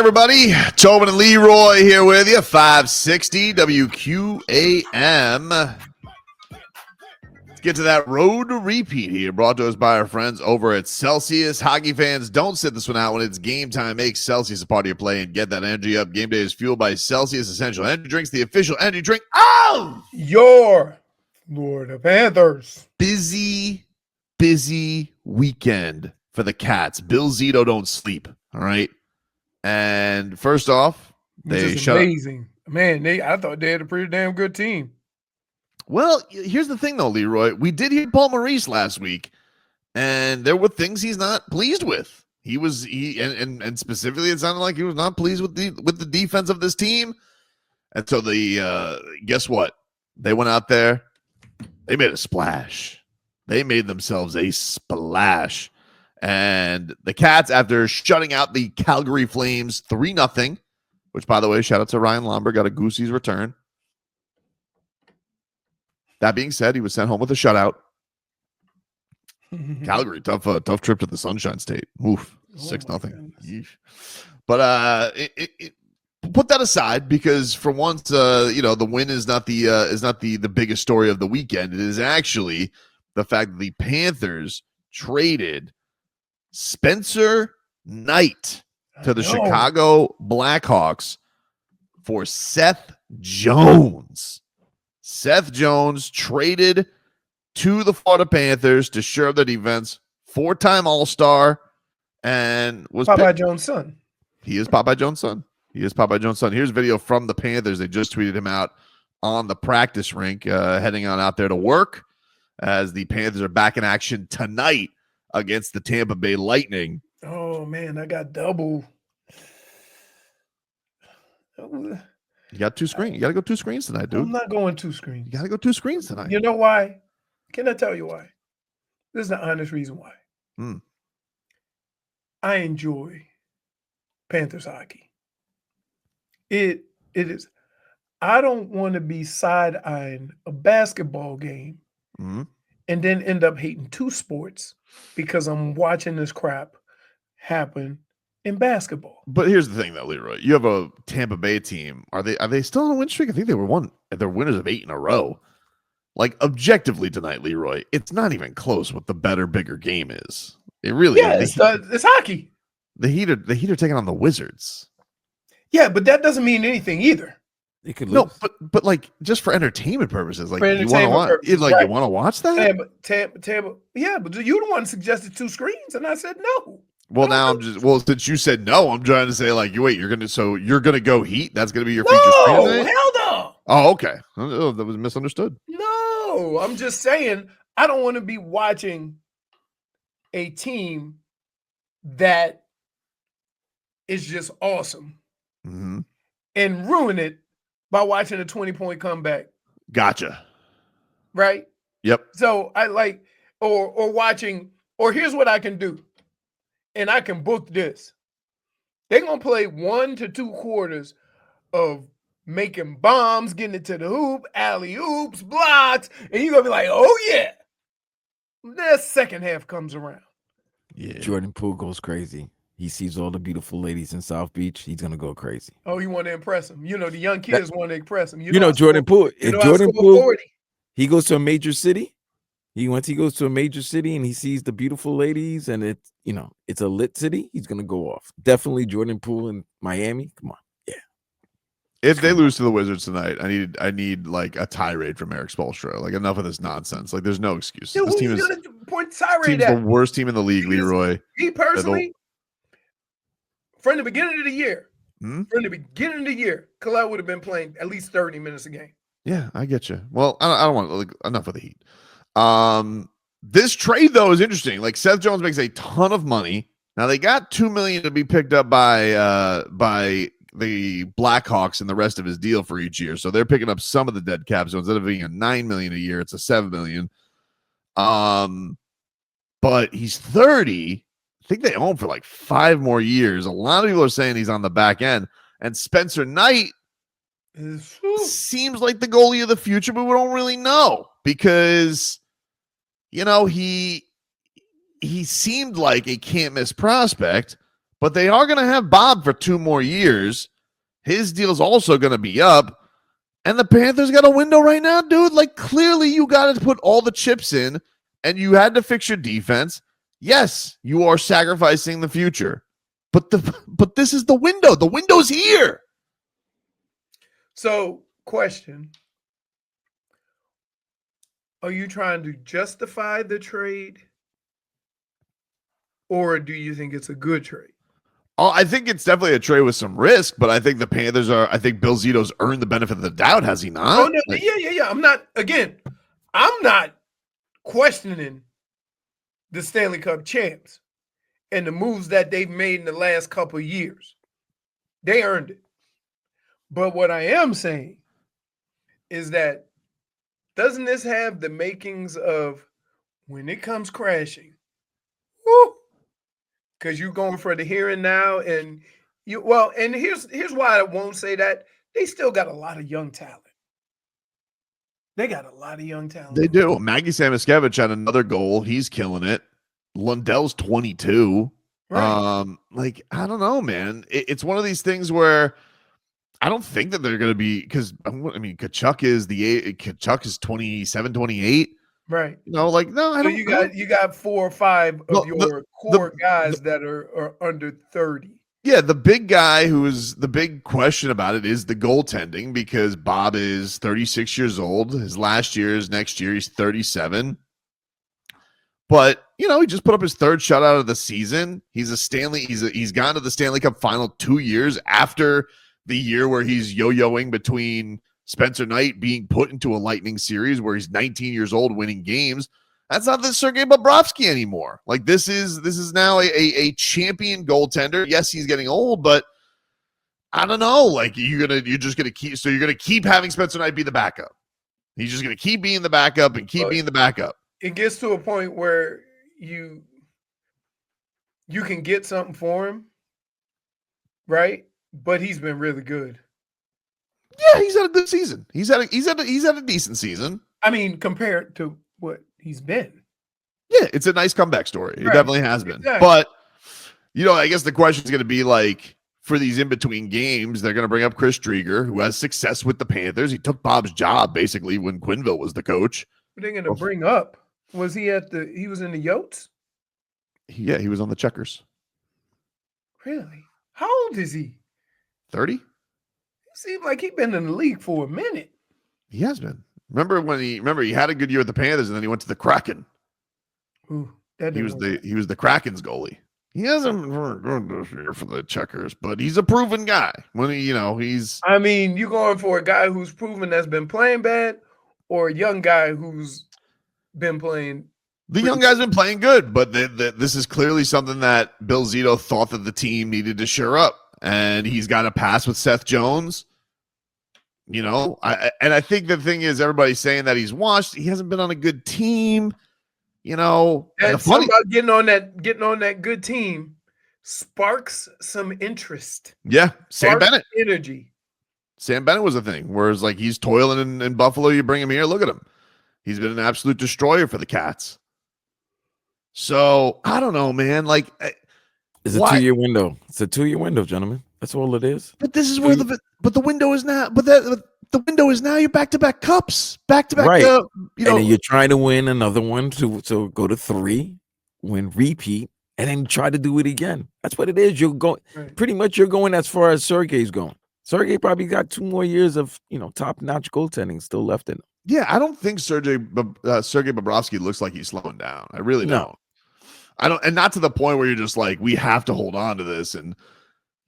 Everybody, Tobin and Leroy here with you, 560 WQAM. Let's get to that road to repeat here, brought to us by our friends over at Celsius. Hockey fans, don't sit this one out when it's game time. Make Celsius a part of your play and get that energy up. Game day is fueled by Celsius Essential Energy Drinks, the official energy drink of your Florida Panthers. Busy weekend for the Cats. Bill Zito don't sleep, all right? And first off, they shut amazing. Man, I thought they had a pretty damn good team. Well, here's the thing, though, Leroy. We did hear Paul Maurice last week, and there were things he's not pleased with. And specifically, it sounded like he was not pleased with the defense of this team. And so guess what? They went out there. They made a splash. They made themselves a splash. And the Cats, after shutting out the Calgary Flames 3-0, which, by the way, shout out to Ryan Lomberg, got a Goosey's return. That being said, he was sent home with a shutout. Calgary, tough trip to the Sunshine State. Oof, 6-0. But put that aside, because for once, the win is not the biggest story of the weekend. It is actually the fact that the Panthers traded Spencer Knight to the Chicago Blackhawks for Seth Jones. Seth Jones traded to the Florida Panthers to shore up their defense. 4-time All-Star and was Popeye Jones' son. He is Popeye Jones' son. Here's video from the Panthers. They just tweeted him out on the practice rink, heading on out there to work as the Panthers are back in action tonight against the Tampa Bay Lightning. Oh, man, I got double. You got two screens. You got to go two screens tonight, dude. I'm not going two screens. You got to go two screens tonight. You know why? Can I tell you why? This is the honest reason why. I enjoy Panthers hockey. It is. I don't want to be side-eyeing a basketball game and then end up hating two sports because I'm watching this crap happen in basketball. But here's the thing, though, Leroy. You have a Tampa Bay team. Are they still on a win streak? I think they're winners of 8 in a row. Like, objectively tonight, Leroy, it's not even close what the better, bigger game is. It really is. It's hockey. The Heat are taking on the Wizards. Yeah, but that doesn't mean anything either. They could lose. No, but like just for entertainment purposes, like you want to watch that? Tampa, yeah, but you the one suggested two screens, and I said no. Well, now since you said no, I'm trying to say like you're gonna go Heat. That's gonna be your feature screen today? Hell no. Oh, okay. Oh, that was misunderstood. No, I'm just saying I don't want to be watching a team that is just awesome and ruin it by watching a 20-point comeback. Gotcha. Right? Yep. So I like or watching, or here's what I can do. And I can book this. They're going to play 1 to 2 quarters of making bombs, getting it to the hoop, alley-oops, blocks, and you're going to be like, oh, yeah. The second half comes around. Yeah. Jordan Poole goes crazy. He sees all the beautiful ladies in South Beach. He's going to go crazy. Oh, you want to impress them. You know, the young kids want to impress them. Jordan Poole. He goes to a major city. Once he goes to a major city and he sees the beautiful ladies and it's a lit city, he's gonna go off. Definitely Jordan Poole in Miami. Come on, yeah. If they lose to the Wizards tonight, I need like a tirade from Eric Spoelstra. Like enough of this nonsense. Like there's no excuse. Dude, this team is the worst team in the league, Leroy. Me personally, from the beginning of the year, Khalil would have been playing at least 30 minutes a game. Yeah, I get you. Well, I don't want enough of the Heat. This trade though is interesting. Like Seth Jones makes a ton of money. Now they got $2 million to be picked up by the Blackhawks and the rest of his deal for each year. So they're picking up some of the dead cap. So instead of being a $9 million a year, it's a $7 million. But he's 30. I think they own for like 5 more years. A lot of people are saying he's on the back end. And Spencer Knight seems like the goalie of the future, but we don't really know because, he seemed like a can't miss prospect, but they are going to have Bob for 2 more years. His deal's also going to be up. And the Panthers got a window right now, dude. Like, clearly you got to put all the chips in and you had to fix your defense. Yes, you are sacrificing the future. But this is the window. The window's here. So, question. Are you trying to justify the trade? Or do you think it's a good trade? Oh, I think it's definitely a trade with some risk, but I think the Panthers I think Bill Zito's earned the benefit of the doubt, has he not? Oh, no, yeah. I'm not questioning the Stanley Cup champs and the moves that they've made in the last couple of years. They earned it. But what I am saying is that doesn't this have the makings of when it comes crashing, whoo, because you're going for the here and now, and and here's why I won't say that. They still got a lot of young talent. They got a lot of young talent. They do. Maggie Samoskevich had another goal. He's killing it. Lundell's 22. Right. I don't know, man. It's one of these things where I don't think that they're going to be, because I mean, Tkachuk is 27, 28. Right. No, I don't. You got 4 or 5 of your core guys that are under 30. Yeah, the big guy who is the big question about it is the goaltending, because Bob is 36 years old. His last year is next year. He's 37. But, he just put up his 3rd shutout of the season. He's gone to the Stanley Cup final 2 years after the year where he's yo-yoing between Spencer Knight being put into a Lightning series where he's 19 years old winning games. That's not the Sergei Bobrovsky anymore. Like, this is now a champion goaltender. Yes, he's getting old, but I don't know. Like, you're just gonna keep having Spencer Knight be the backup. He's just gonna keep being the backup and keep being the backup. It gets to a point where you can get something for him, right? But he's been really good. Yeah, he's had a good season. He's had a decent season. I mean, compared to what he's been. Yeah, it's a nice comeback story. It definitely has been. Exactly. But I guess the question is going to be like, for these in-between games, they're going to bring up Chris Drieger, who has success with the Panthers. He took Bob's job basically when Quenneville was the coach. What are they going to bring up? Was he he was in the Yotes? Yeah, he was on the Checkers. Really? How old is he? 30? It seems like he's been in the league for a minute. He has been. Remember he had a good year with the Panthers and then he went to the Kraken. Ooh, he was the Kraken's goalie. He hasn't been very good this year for the Checkers, but he's a proven guy. When he's. I mean, you going for a guy who's proven that's been playing bad, or a young guy who's been playing. The young guy's been playing good, but this is clearly something that Bill Zito thought that the team needed to shore up, and he's got a pass with Seth Jones. I think the thing is, everybody's saying that he's washed. He hasn't been on a good team. That's something about getting on that good team sparks some interest. Yeah, Sam Bennett energy. Sam Bennett was a thing. Whereas he's toiling in Buffalo, you bring him here, look at him. He's been an absolute destroyer for the Cats. So I don't know, man. It's a 2-year window. It's a 2-year window, gentlemen. That's all it is. But this is where the window is now. But the window is now. You're back-to-back cups, back-to-back. Right. And then you're trying to win another one to go to 3, win repeat, and then try to do it again. That's what it is. You're going pretty much. You're going as far as Sergei's going. Sergei probably got 2 more years of top-notch goaltending still left in him. Yeah, I don't think Sergei Bobrovsky looks like he's slowing down. I really don't. I don't, and not to the point where you're just like, we have to hold on to this. And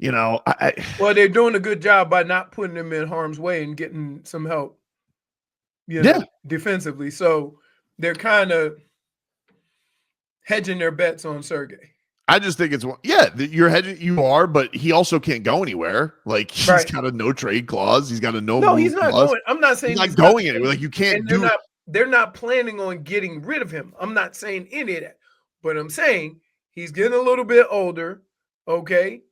well, they're doing a good job by not putting him in harm's way and getting some help. Defensively. So they're kind of hedging their bets on Sergei. I just think you're hedging. You are, but he also can't go anywhere. He's got a no trade clause. He's got a no. He's not clause. going. I'm not saying he's not going anywhere. You can't do. They're not planning on getting rid of him. I'm not saying any of that, but I'm saying he's getting a little bit older. Okay,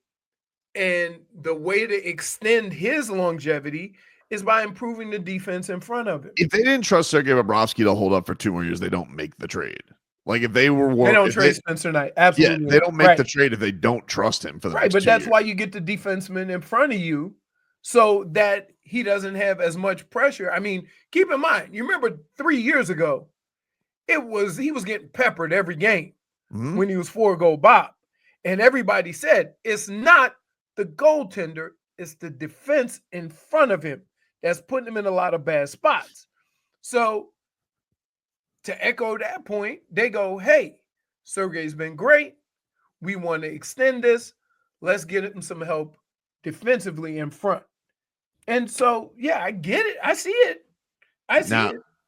and the way to extend his longevity is by improving the defense in front of him. If they didn't trust Sergei Bobrovsky to hold up for 2 more years, they don't make the trade. Like if they were, they don't trade Spencer Knight. Absolutely, they don't make the trade if they don't trust him for the next 2 But that's years. why you get the defenseman in front of you, so that he doesn't have as much pressure. I mean, keep in mind, you remember 3 years ago, he was getting peppered every game when he was 4-goal Bob, and everybody said it's not the goaltender, it's the defense in front of him that's putting him in a lot of bad spots. So to echo that point, they go, hey, Sergei's been great. We want to extend this. Let's get him some help defensively in front. And so, yeah, I get it. I see it.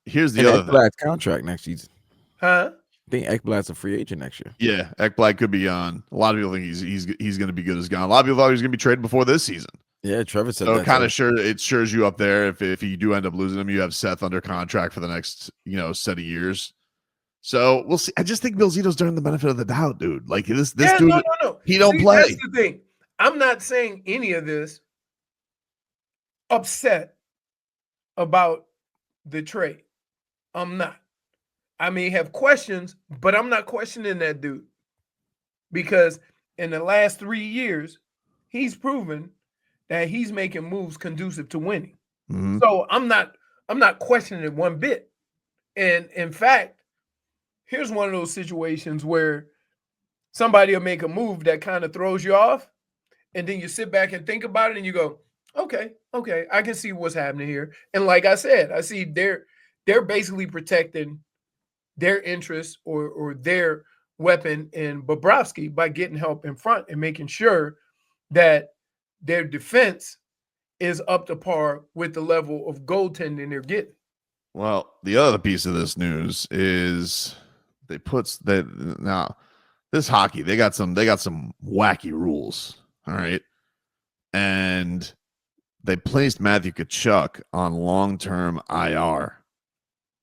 Here's the other thing. Contract next season. Huh? I think Ekblad's a free agent next year. Yeah, Ekblad could be on. A lot of people think he's going to be good as gone. A lot of people thought he was going to be traded before this season. Yeah, Trevor said so that. Kind of shures you up there. If you do end up losing him, you have Seth under contract for the next set of years. So we'll see. I just think Bill Zito's during the benefit of the doubt, dude. Like this dude, no. He don't play. That's the thing. I'm not saying any of this upset about the trade. I'm not. I may have questions, but I'm not questioning that dude, because in the last 3 years, he's proven that he's making moves conducive to winning. Mm-hmm. So I'm not questioning it one bit. And in fact, here's one of those situations where somebody will make a move that kind of throws you off, and then you sit back and think about it and you go, okay, I can see what's happening here. And like I said, I see they're basically protecting their interests or their weapon in Bobrovsky by getting help in front and making sure that their defense is up to par with the level of goaltending they're getting. Well, the other piece of this news is now this hockey, they got some wacky rules. All right. And they placed Matthew Tkachuk on long-term IR.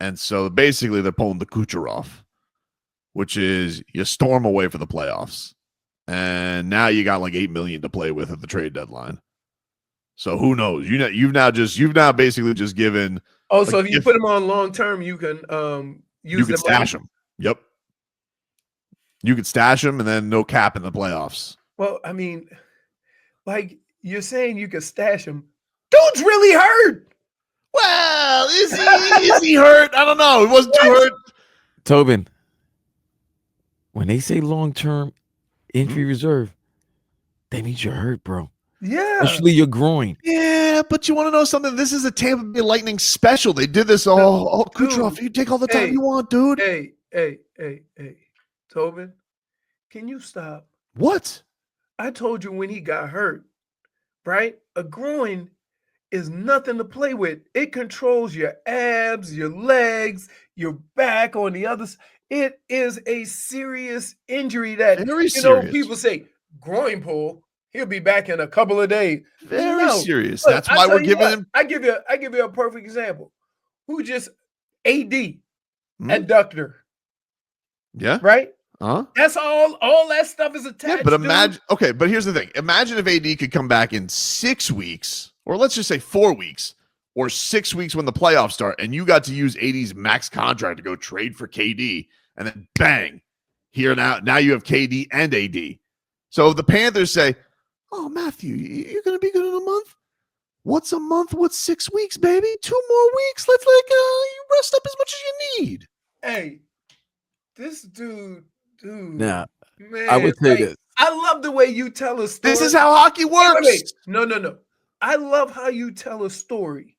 And so basically they're pulling the Kucherov, which is you storm away for the playoffs. And now you got like $8 million to play with at the trade deadline. So who knows? You've now basically just given. Oh, so if you put him on long term, you can use. You can stash him. Yep. You could stash him, and then no cap in the playoffs. Well, I mean, like you're saying, you could stash him. Dude's really hurt. Well, is he hurt? I don't know. He wasn't too hurt. Tobin, when they say long term injury reserve, that means you're hurt, bro. Yeah. Especially your groin. Yeah, but you want to know something? This is a Tampa Bay Lightning special. They did this all Kucherov. You take all the time you want, dude. Hey. Tobin, can you stop? What? I told you when he got hurt, right? A groin is nothing to play with. It controls your abs, your legs, your back on the others. It is a serious injury that, people say, groin pull. He'll be back in a couple of days. Very serious. Look, that's why we're giving him. I give you a perfect example. Who just AD adductor? Yeah. Right. That's all that stuff is attached. Yeah, but imagine. Okay, but here's the thing. Imagine if AD could come back in 6 weeks, or let's just say 4 weeks, or 6 weeks when the playoffs start, and you got to use AD's max contract to go trade for KD, and then bang, here now you have KD and AD. So if the Panthers say, "Oh, Matthew, you're going to be good in a month? What's a month? What's 6 weeks, baby? 2 more weeks. Let's you rest up as much as you need." Hey, this dude. Now, man, I would say this. I love the way you tell a story. This is how hockey works. Wait. No. I love how you tell a story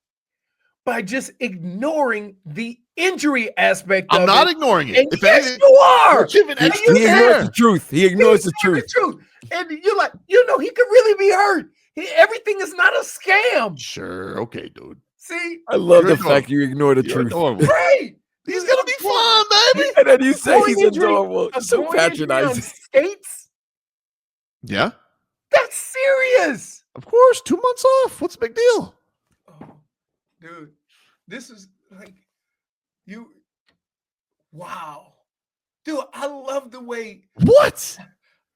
by just ignoring the injury aspect of it. I'm not ignoring it. And yes, you are. He ignores the truth. He ignores the truth. And you're like, he could really be hurt. Everything is not a scam. Sure. Okay, dude. See? I love the fact you ignore the truth. Right. He's going to be fine, baby. And then you say he's adorable. So patronizing. Skates? Yeah. That's serious. Of course. 2 months off. What's the big deal? Oh, dude. This is like wow. Dude, I love the way. What?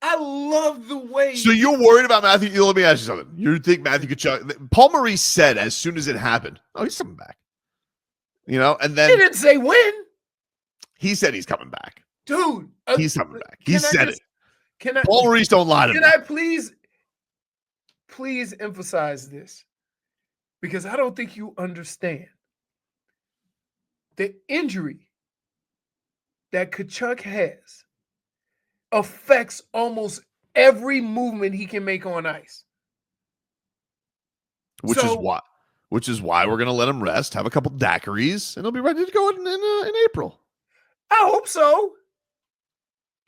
I love the way. So you're worried about Matthew? Let me ask you something. You think Matthew Tkachuk? Paul Maurice said as soon as it happened, "Oh, he's coming back." And then he didn't say when. He said he's coming back. Dude. He's coming back. He said it. Can I? Paul Maurice don't lie to me. Can I please emphasize this? Because I don't think you understand. The injury that Tkachuk has affects almost every movement he can make on ice. Which is why we're going to let him rest, have a couple daiquiris, and he'll be ready to go in April. I hope so.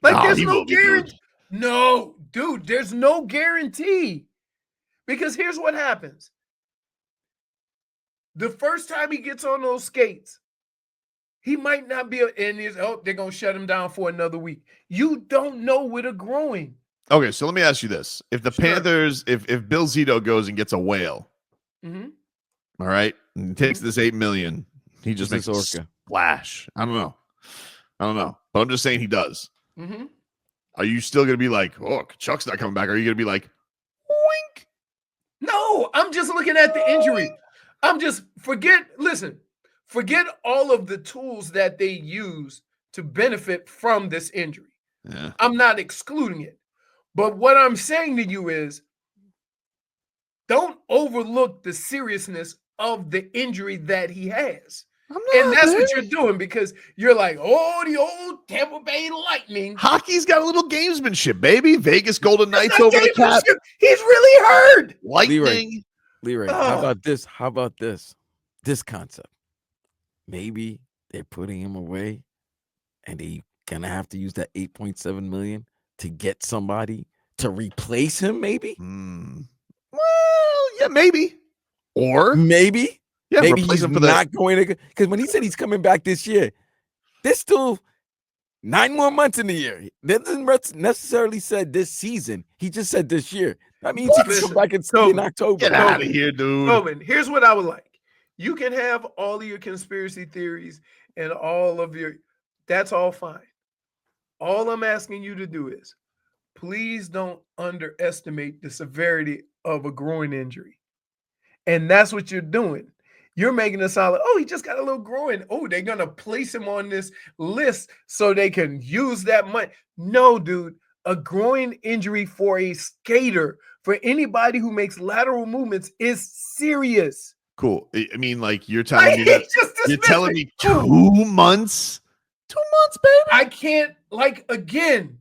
Like, there's no guarantee. Good. No, dude, there's no guarantee. Because here's what happens. The first time he gets on those skates, he might not be in his, they're going to shut him down for another week. You don't know with a groin. Okay, so let me ask you this. If the Panthers, if Bill Zito goes and gets a whale, all right, and takes this $8 million, he just makes a splash. I don't know. But I'm just saying he does. Are you still going to be like, oh, Tkachuk's not coming back? Or are you going to be like, wink? No, I'm just looking at the injury. Forget all of the tools that they use to benefit from this injury. Yeah. I'm not excluding it. But what I'm saying to you is, don't overlook the seriousness of the injury that he has. And that's what you're doing, because you're like, oh, the old Tampa Bay Lightning. Hockey's got a little gamesmanship, baby. Vegas Golden Knights over the cap. He's really hurt. Lightning. Leroy, how about this? How about this? This concept. Maybe they're putting him away and they're going to have to use that $8.7 million to get somebody to replace him, maybe? Well, yeah, maybe. Or maybe. Yeah, maybe he's not going to, because when he said he's coming back this year, there's still 9 more months in the year. That doesn't necessarily said this season. He just said this year. That means he can come back and see in October. Get out of here, dude. Tobin, here's what I would like. You can have all of your conspiracy theories and all of your, that's all fine. All I'm asking you to do is, please don't underestimate the severity of a groin injury. And that's what you're doing. You're making it sound like, oh, he just got a little groin. Oh, they're going to place him on this list so they can use that money. No, dude. A groin injury for a skater, for anybody who makes lateral movements, is serious. Cool. I mean, like, you're telling me that you're telling me 2 months? 2 months, baby. I can't, like, again,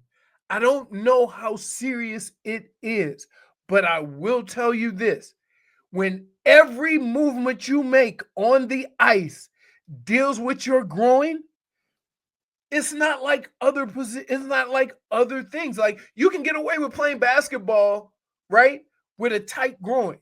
I don't know how serious it is, but I will tell you this. When every movement you make on the ice deals with your groin, it's not like it's not like other things. Like, you can get away with playing basketball, right, with a tight groin.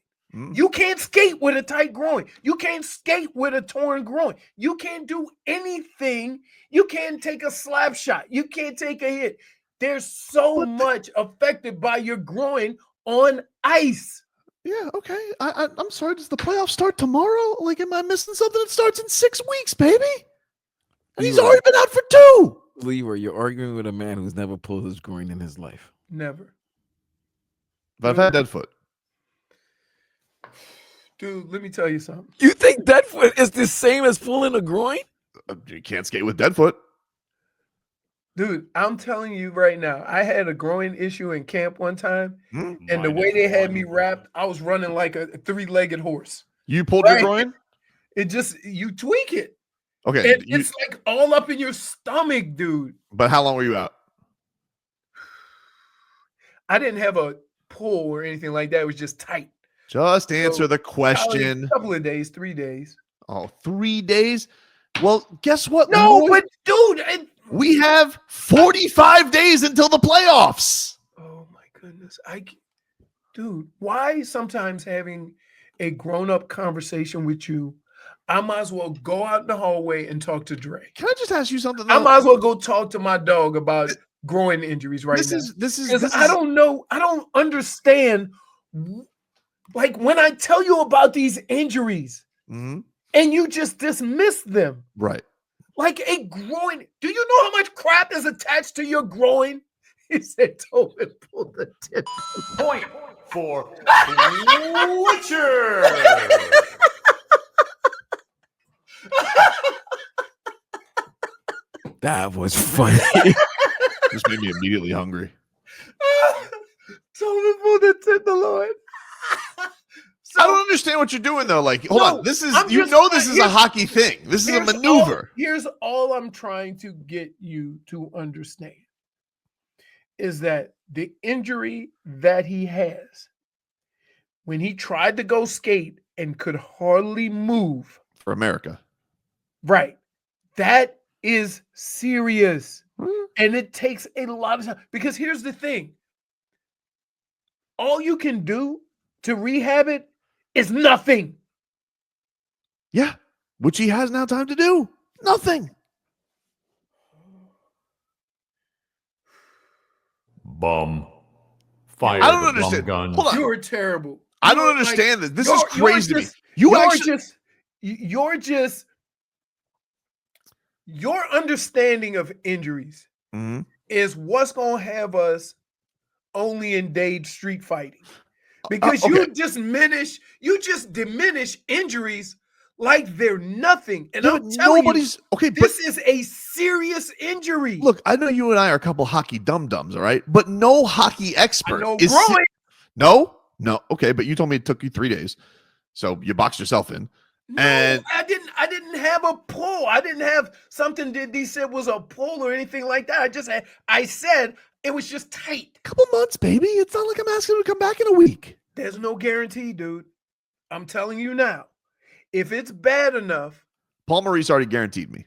You can't skate with a tight groin. You can't skate with a torn groin. You can't do anything. You can't take a slap shot. You can't take a hit. There's so much affected by your groin on ice. Yeah, okay. I'm sorry. Does the playoffs start tomorrow? Like, am I missing something? It starts in 6 weeks, baby. And he's already been out for 2. Leroy, you're arguing with a man who's never pulled his groin in his life. Never. But I've had dead foot. Dude, let me tell you something. You think dead foot is the same as pulling a groin? You can't skate with dead foot. Dude, I'm telling you right now, I had a groin issue in camp one time, and the way they had me wrapped, I was running like a 3-legged horse. You pulled your groin? It just, you tweak it. Okay. And it's like all up in your stomach, dude. But how long were you out? I didn't have a pull or anything like that. It was just tight. Just answer the question. A couple of days, 3 days. Oh, 3 days? Well, guess what? No, Leroy? But dude, we have 45 days until the playoffs. Oh my goodness. Dude, why sometimes having a grown-up conversation with you, I might as well go out in the hallway and talk to Dre. Can I just ask you something, though? I might as well go talk to my dog about groin injuries now. This is I don't know. I don't understand. Like, when I tell you about these injuries and you just dismiss them. Right. Like a groin. Do you know how much crap is attached to your groin? He said, Tobin, pull the tip. Point for Witcher. That was funny. This made me immediately hungry. Tobin pulled the tenderloin. I don't understand what you're doing though. Like, hold on. This is this is a hockey thing. This is a maneuver. Here's all I'm trying to get you to understand is that the injury that he has when he tried to go skate and could hardly move for America. Right. That is serious. And it takes a lot of time because here's the thing. All you can do to rehab it is nothing. Yeah, which he has now time to do. Nothing. Bum. Fire I don't the understand. Bum gun. Hold on. You're terrible. I don't understand this. This is crazy to me. Your understanding of injuries is what's going to have us only engage street fighting. Because you just diminish injuries like they're nothing. And I'm telling you, this is a serious injury. Look, I know you and I are a couple hockey dum-dums, all right? But no hockey expert. No. Okay, but you told me it took you 3 days. So you boxed yourself in. No, and I didn't have a pull. I didn't have something that he said was a pull or anything like that. I said it was just tight. Couple months, baby. It's not like I'm asking him to come back in a week. There's no guarantee, dude. I'm telling you now. If it's bad enough. Paul Maurice already guaranteed me.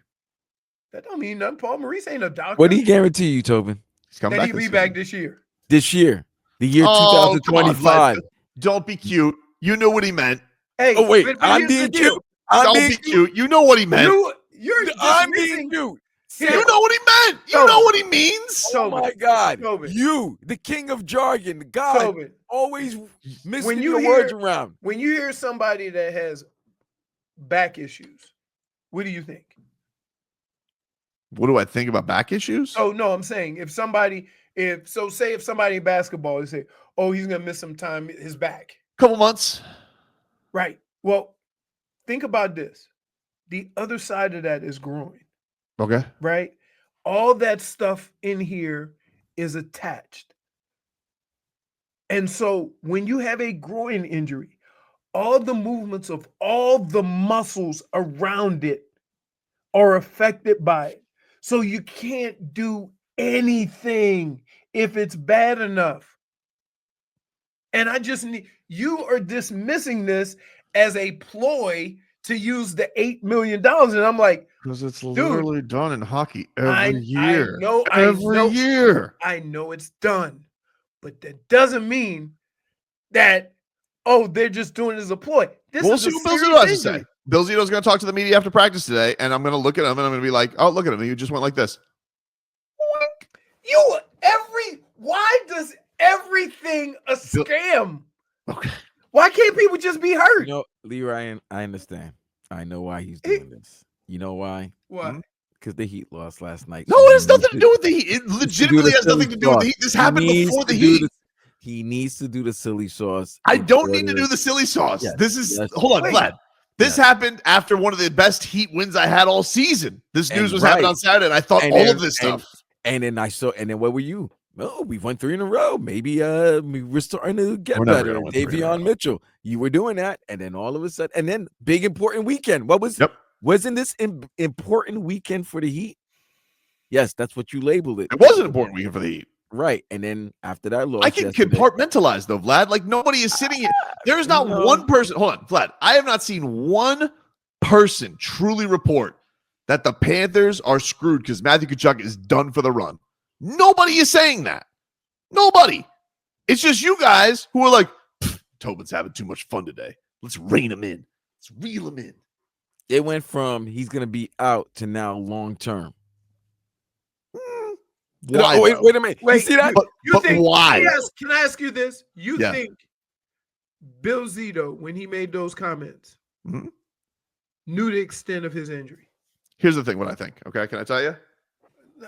That don't mean nothing. Paul Maurice ain't a doctor. What did he guarantee you, Tobin? He's coming back. He'll be back this year. This year. The year 2025. Don't be cute. You knew what he meant. Hey, wait. I'm being cute. Don't be cute. You know what he meant. I'm being cute. You know what he meant. You know what he means. Oh my God. You, the king of jargon, the guy always missing your words around. When you hear somebody that has back issues, what do you think? What do I think about back issues? Oh, no, I'm saying if somebody in basketball, they say, oh, he's going to miss some time, his back. Couple months. Right. Well, think about this. The other side of that is groin. Okay. Right? All that stuff in here is attached. And so when you have a groin injury, all the movements of all the muscles around it are affected by it. So you can't do anything if it's bad enough. And you are dismissing this as a ploy to use the $8 million. And I'm like, because it's literally done in hockey every year. Every year. I know it's done, but that doesn't mean that, they're just doing it as a ploy. We'll see what Bill Zito has to say. Bill Zito's going to talk to the media after practice today, and I'm going to look at him and I'm going to be like, oh, look at him. He just went like this. Why does everything a scam? Okay. Why can't people just be hurt? Leroy, I understand. I know why he's doing this. You know why? Why? Because the Heat lost last night. No, it has nothing to do with the Heat. It legitimately has nothing to do with the Heat. This happened before the Heat. He needs to do the silly sauce. I don't need to do the silly sauce. Yes, hold on, Vlad. This happened after one of the best Heat wins I had all season. This news was happening on Saturday, and I thought of this stuff. And then where were you? Oh, we've won 3 in a row. Maybe we're starting to get better. Davion Mitchell, you were doing that, and then all of a sudden, and then big important weekend. Wasn't this important weekend for the Heat? Yes, that's what you labeled it. It was an important weekend for the Heat. Right. And then after that loss, I can compartmentalize though, Vlad. Like nobody is sitting here. There's not one person. Hold on, Vlad. I have not seen one person truly report that the Panthers are screwed because Matthew Tkachuk is done for the run. Nobody is saying that. Nobody. It's just you guys who are like, Tobin's having too much fun today. Let's rein him in. Let's reel him in. It went from he's going to be out to now long term. Why, wait a minute. Wait, you see that? But why? Can I ask you this? You think Bill Zito, when he made those comments, knew the extent of his injury? Here's the thing, what I think. Okay, can I tell you?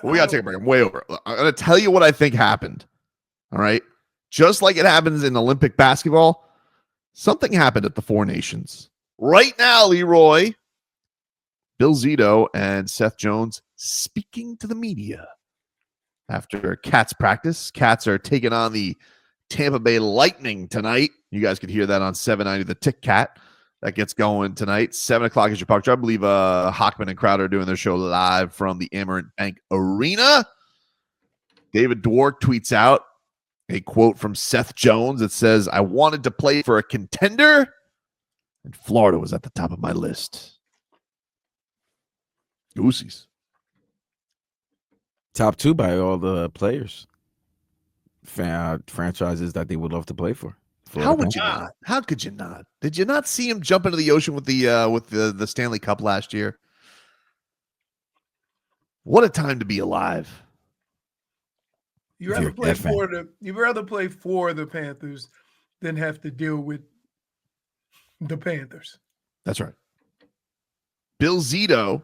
Well, we got to take a break. I'm way over. I'm going to tell you what I think happened. All right? Just like it happens in Olympic basketball, something happened at the Four Nations. Right now, Leroy, Bill Zito and Seth Jones speaking to the media after Cats practice. Cats are taking on the Tampa Bay Lightning tonight. You guys could hear that on 790 The Tick Cat. That gets going tonight. 7 o'clock is your puck drop. I believe Hockman and Crowder are doing their show live from the Amerant Bank Arena. David Dwork tweets out a quote from Seth Jones that says, I wanted to play for a contender, and Florida was at the top of my list. Goosies. Top 2 by all the players. Franchises that they would love to play for. How would you not? How could you not? Did you not see him jump into the ocean with the Stanley Cup last year? What a time to be alive. You'd rather play for the Panthers than have to deal with the Panthers. That's right. Bill Zito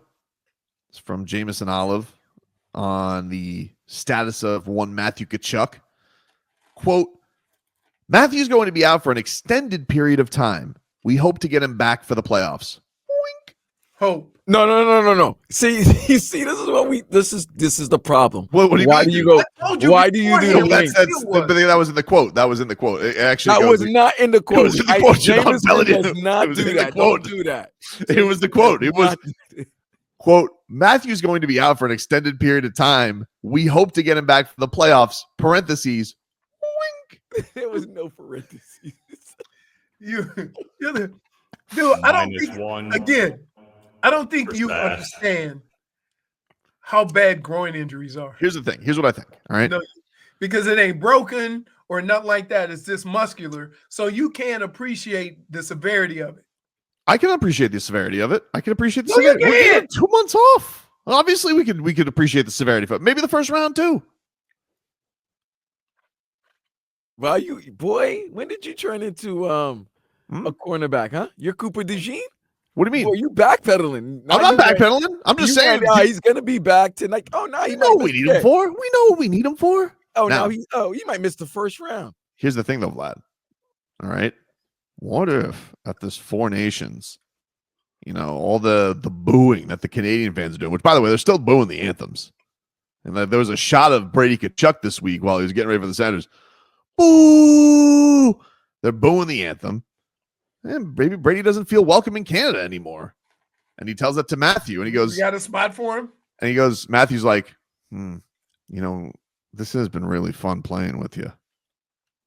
is from Jameson Olive on the status of one Matthew Tkachuk. Quote, Matthew's going to be out for an extended period of time. We hope to get him back for the playoffs. Wink. Hope. No. See, this is the problem. Why do you go? Why do you do the wink? But that was in the quote. That was in the quote. It actually was not in the quote. It was in the quote. Jameson does not do that. Don't do that. It was the quote. It was quote, Matthew's going to be out for an extended period of time. We hope to get him back for the playoffs. Parentheses. Wink. There was no parentheses. Dude, I don't think you understand how bad groin injuries are. Here's the thing. Here's what I think. All right. Because it ain't broken or nothing like that. It's just muscular. So you can't appreciate the severity of it. I can appreciate the severity of it. I can appreciate the severity. We're getting 2 months off. Obviously, we could appreciate the severity of it. Maybe the first round too. Well, when did you turn into a cornerback, huh? You're Cooper DeJean? What do you mean? Boy, you backpedaling. I'm not backpedaling. I'm just saying. He's going to be back tonight. Oh, no. We know what we need him for. We know what we need him for. Oh, now he might miss the first round. Here's the thing, though, Vlad. All right. What if at this Four Nations, all the booing that the Canadian fans are doing, which, by the way, they're still booing the anthems. And there was a shot of Brady Tkachuk this week while he was getting ready for the Senators. Boo! They're booing the anthem. And maybe Brady doesn't feel welcome in Canada anymore. And he tells that to Matthew. And he goes, you got a spot for him? And he goes, Matthew's like, this has been really fun playing with you,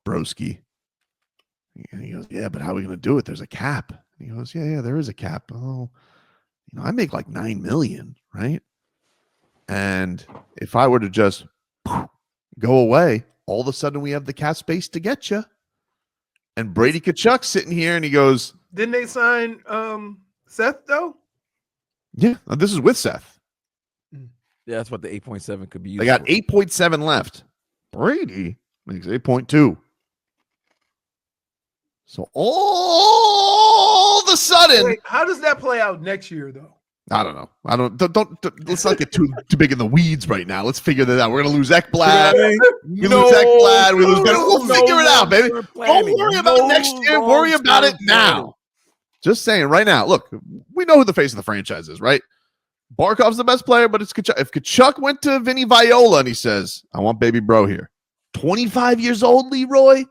broski. And he goes, yeah, but how are we going to do it? There's a cap. And he goes, yeah, there is a cap. Oh, I make like $9 million, right? And if I were to just go away, all of a sudden we have the cap space to get you. And Brady Tkachuk sitting here and he goes, didn't they sign Seth though? Yeah, this is with Seth. Yeah, that's what the 8.7 could be used They got for. 8.7 left. Brady makes 8.2. So all of a sudden, wait, how does that play out next year though? I don't know. Don't let's not get too big in the weeds right now. Let's figure that out. We're gonna lose Ekblad. We'll figure it out, baby. Don't worry about it next year. Worry about it now. Just saying right now. Look, we know who the face of the franchise is, right? Barkov's the best player, but it's Tkachuk. If Tkachuk went to Vinny Viola and he says, I want baby bro here. 25 years old, Leroy.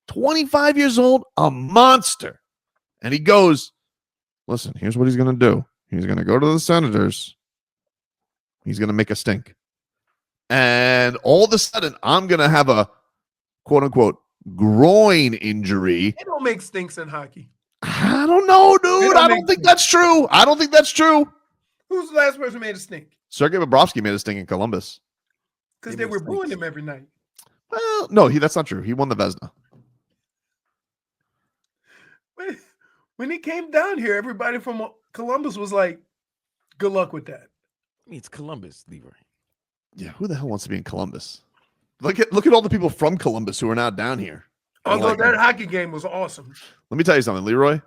25 years old, a monster. And he goes, listen, here's what he's gonna do. He's going to go to the Senators. He's going to make a stink. And all of a sudden, I'm going to have a quote-unquote groin injury. They don't make stinks in hockey. I don't know, dude. I don't think that's true. Who's the last person who made a stink? Sergei Bobrovsky made a stink in Columbus. Because they were booing him every night. Well, no, that's not true. He won the Vezina. When he came down here, everybody from Columbus was like, good luck with that. I mean, it's Columbus, Leroy. Yeah, who the hell wants to be in Columbus? Look at all the people from Columbus who are now down here. Although that hockey game was awesome. Let me tell you something, Leroy.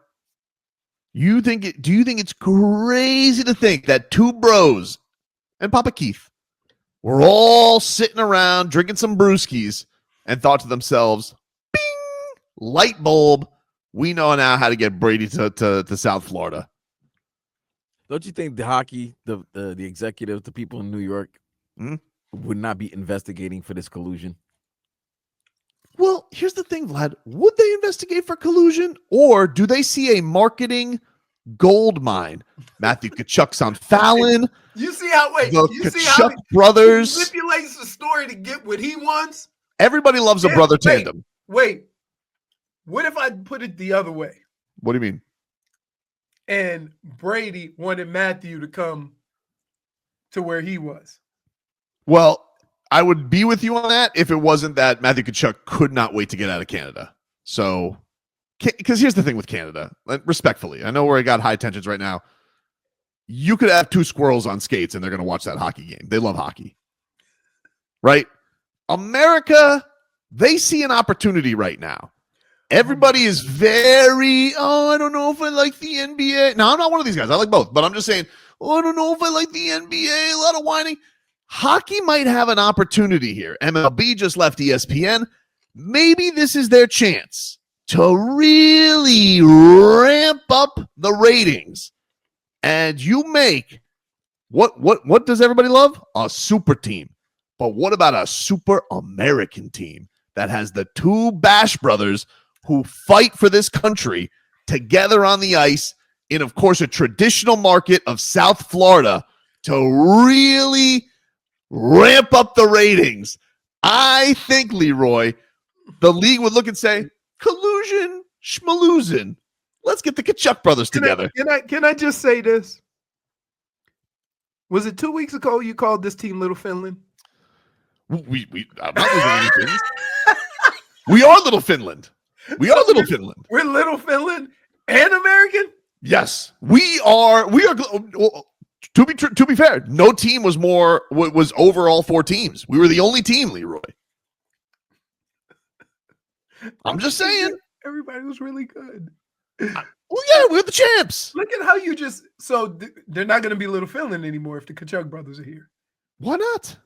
Do you think it's crazy to think that two bros and Papa Keith were all sitting around drinking some brewskis and thought to themselves, bing, light bulb, we know now how to get Brady to South Florida. Don't you think the hockey, the executives, the people in New York would not be investigating for this collusion? Well, here's the thing, Vlad. Would they investigate for collusion, or do they see a marketing gold mine? Matthew Tkachuk's on Fallon. You see how the you Tkachuk see how brothers he manipulates the story to get what he wants? Everybody loves a brother tandem. Wait. What if I put it the other way? What do you mean? And Brady wanted Matthew to come to where he was. Well, I would be with you on that if it wasn't that Matthew Tkachuk could not wait to get out of Canada. So, because here's the thing with Canada, respectfully, I know where I got high tensions right now. You could have two squirrels on skates and they're going to watch that hockey game. They love hockey, right? America, they see an opportunity right now. Everybody is very, I don't know if I like the NBA. No, I'm not one of these guys. I like both, but I'm just saying, I don't know if I like the NBA. A lot of whining. Hockey might have an opportunity here. MLB just left ESPN. Maybe this is their chance to really ramp up the ratings. And you make what does everybody love? A super team. But what about a super American team that has the two Bash brothers who fight for this country together on the ice in, of course, a traditional market of South Florida to really ramp up the ratings? I think, Leroy, the league would look and say, collusion, schmaloosin. Let's get the Tkachuk brothers together. Can I just say this? Was it 2 weeks ago you called this team Little Finland? I'm not losing anything. We are Little Finland. We are Little Finland. We're Little Finland and American? Yes, we are. To be fair, no team was over all four teams. We were the only team, Leroy. I'm just saying. Everybody was really good. Well, yeah, we're the champs. Look at how you just they're not going to be Little Finland anymore if the Tkachuk brothers are here. Why not?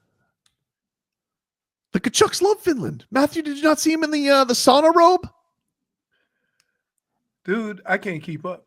The Tkachuks love Finland. Matthew, did you not see him in the sauna robe? Dude, I can't keep up.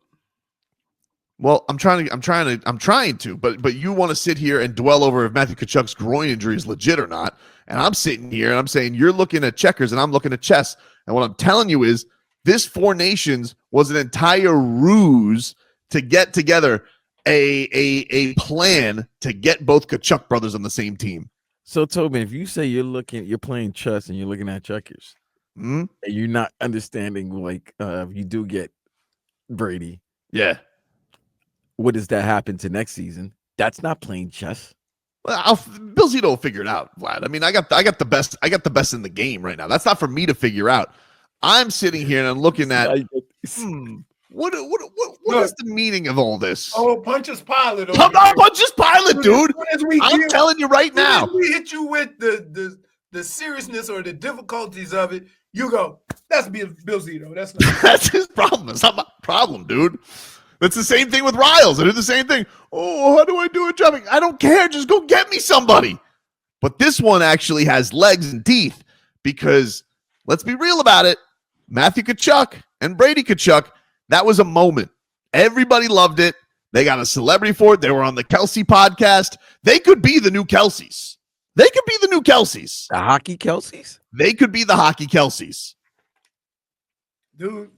Well, I'm trying to, but you want to sit here and dwell over if Matthew Tkachuk's groin injury is legit or not. And I'm sitting here and I'm saying you're looking at checkers and I'm looking at chess. And what I'm telling you is this Four Nations was an entire ruse to get together a plan to get both Tkachuk brothers on the same team. So, Tobin, if you say you're playing chess and you're looking at checkers, and you're not understanding, like, you do get Brady. Yeah. What does that happen to next season? That's not playing chess. Well, Bill Zito will figure it out, Vlad. I mean, I got the best. I got the best in the game right now. That's not for me to figure out. I'm sitting here and I'm looking at what is the meaning of all this? Oh, Pontius Pilate. I'm not Pontius Pilate, dude. I'm telling you right now. We hit you with the seriousness or the difficulties of it. You go, that's Bill Zito. That's his problem. It's not my problem, dude. It's the same thing with Riles. I do the same thing. Oh, how do I do it? Jumping? I don't care. Just go get me somebody. But this one actually has legs and teeth because let's be real about it. Matthew Tkachuk and Brady Tkachuk, that was a moment. Everybody loved it. They got a celebrity for it. They were on the Kelsey podcast. They could be the new Kelseys. They could be the new Kelseys. The hockey Kelseys? They could be the hockey Kelseys. Dude,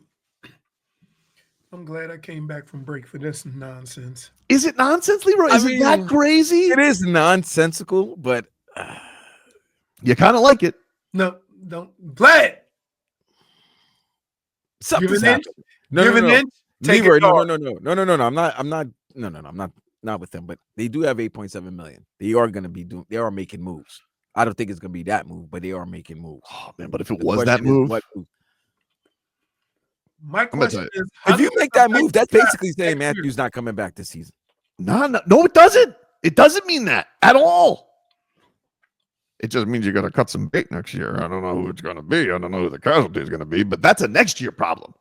I'm glad I came back from break for this nonsense. Is it nonsense, Leroy? Is it that crazy? It is nonsensical, but you kind of like it. No, don't play it. Something's happening. No. Leroy, no. I'm not with them, but they do have 8.7 million. They are making moves. I don't think it's gonna be that move, but they are making moves. Oh man, but if it was that move, my question is, if you make that move, that's basically saying Matthew's not coming back this season. No, it doesn't. It doesn't mean that at all. It just means you're going to cut some bait next year. I don't know who it's going to be. I don't know who the casualty is going to be, but that's a next year problem.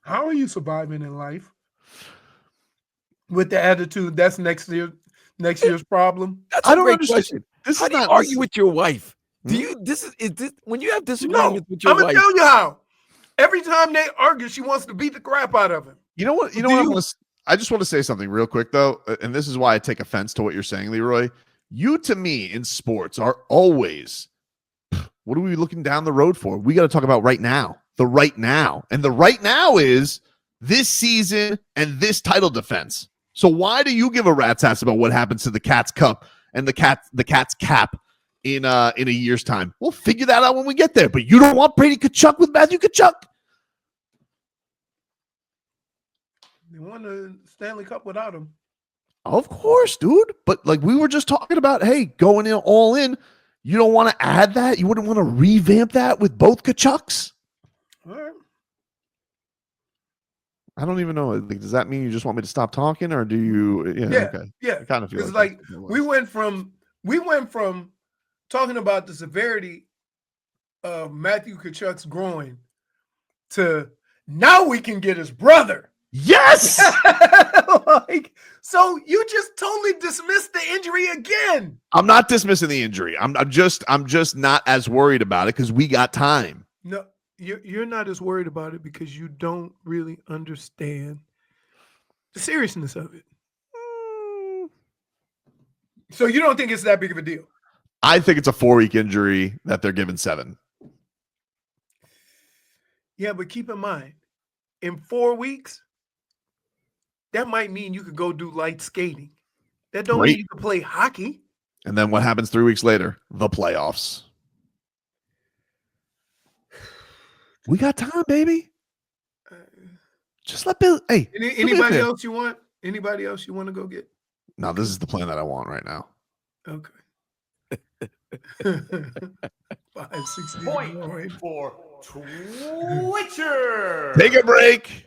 How are you surviving in life with the attitude that's next year's problem? That's a great question. How do you argue with your wife? Do you? This when you have disagreements with your wife. I'm gonna tell you how. Every time they argue, she wants to beat the crap out of him. You know what? I just want to say something real quick, though, and this is why I take offense to what you're saying, Leroy. You, to me, in sports are always, what are we looking down the road for? We got to talk about right now, the right now. And the right now is this season and this title defense. So why do you give a rat's ass about what happens to the Cats Cup and the Cats cap in a year's time? We'll figure that out when we get there. But you don't want Brady Tkachuk with Matthew Tkachuk? They won the Stanley Cup without him. Of course, dude. But like we were just talking about, hey, going in all in, you don't want to add that? You wouldn't want to revamp that with both Tkachuks? All right. I don't even know. Like, does that mean you just want me to stop talking, or do you? Yeah. Okay. Yeah. I kind of feel it's like we went from talking about the severity of Matthew Tkachuk's groin to now we can get his brother. Yes. So you just totally dismissed the injury again. I'm not dismissing the injury. I'm just not as worried about it because we got time. No, you're not as worried about it because you don't really understand the seriousness of it. So you don't think it's that big of a deal? I think it's a 4-week injury that they're giving 7. Yeah, but keep in mind, in 4 weeks, that might mean you could go do light skating. That don't mean you can play hockey. And then what happens 3 weeks later? The playoffs. We got time, baby. Just let Bill. Hey, anybody else you want? Anybody else you want to go get? No, this is the plan that I want right now. Okay. 560 Point for Twitcher. Take a break.